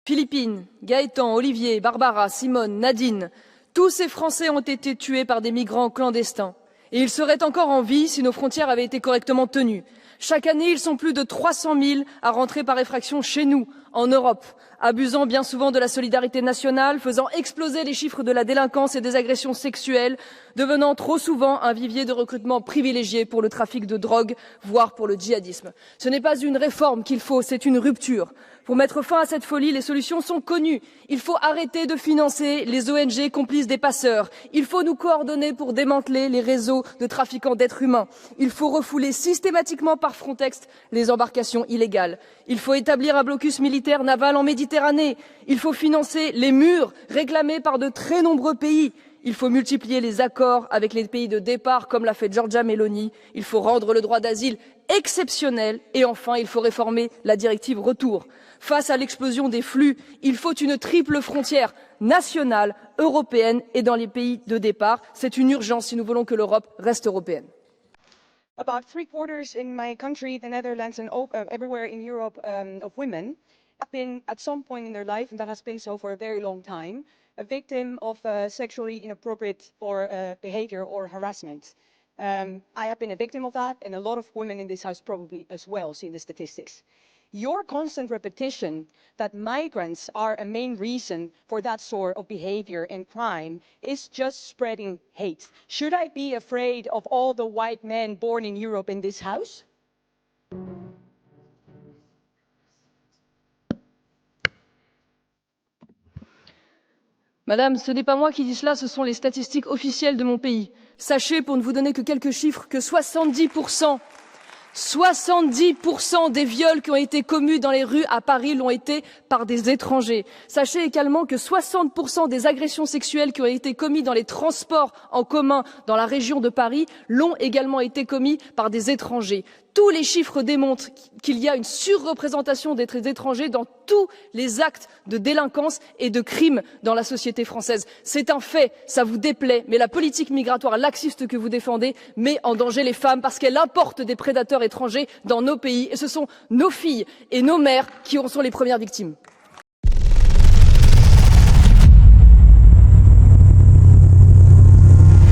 Philippine, Gaëtan, Olivier, Barbara, Simone, Nadine, tous ces Français ont été tués par des migrants clandestins. Et ils seraient encore en vie si nos frontières avaient été correctement tenues. Chaque année, ils sont plus de 300 000 à rentrer par effraction chez nous, en Europe, abusant bien souvent de la solidarité nationale, faisant exploser les chiffres de la délinquance et des agressions sexuelles, devenant trop souvent un vivier de recrutement privilégié pour le trafic de drogue, voire pour le djihadisme. Ce n'est pas une réforme qu'il faut, c'est une rupture. Pour mettre fin à cette folie, les solutions sont connues. Il faut arrêter de financer les ONG complices des passeurs. Il faut nous coordonner pour démanteler les réseaux de trafiquants d'êtres humains. Il faut refouler systématiquement par Frontex les embarcations illégales. Il faut établir un blocus militaire naval en Méditerranée. Il faut financer les murs réclamés par de très nombreux pays. Il faut multiplier les accords avec les pays de départ, comme l'a fait Giorgia Meloni. Il faut rendre le droit d'asile exceptionnel. Et enfin, il faut réformer la directive retour. Face à l'explosion des flux, il faut une triple frontière nationale, européenne et dans les pays de départ. C'est une urgence si nous voulons que l'Europe reste européenne. About 3/4 in my country, the Netherlands, and everywhere in Europe, of women have been at some point in their life, and that has been so for a very long time, a victim of sexually inappropriate behavior or harassment. I have been a victim of that, and a lot of women in this house probably as well see the statistics. Your constant repetition that migrants are a main reason for that sort of behavior and crime is just spreading hate. Should I be afraid of all the white men born in Europe in this house? Madame, ce n'est pas moi qui dis cela, ce sont les statistiques officielles de mon pays. Sachez, pour ne vous donner que quelques chiffres, que 70% des viols qui ont été commis dans les rues à Paris l'ont été par des étrangers. Sachez également que 60% des agressions sexuelles qui ont été commises dans les transports en commun dans la région de Paris l'ont également été commises par des étrangers. Tous les chiffres démontrent qu'il y a une surreprésentation des étrangers dans tous les actes de délinquance et de crimes dans la société française. C'est un fait, ça vous déplaît, mais la politique migratoire laxiste que vous défendez met en danger les femmes parce qu'elle importe des prédateurs étrangers dans nos pays et ce sont nos filles et nos mères qui en sont les premières victimes.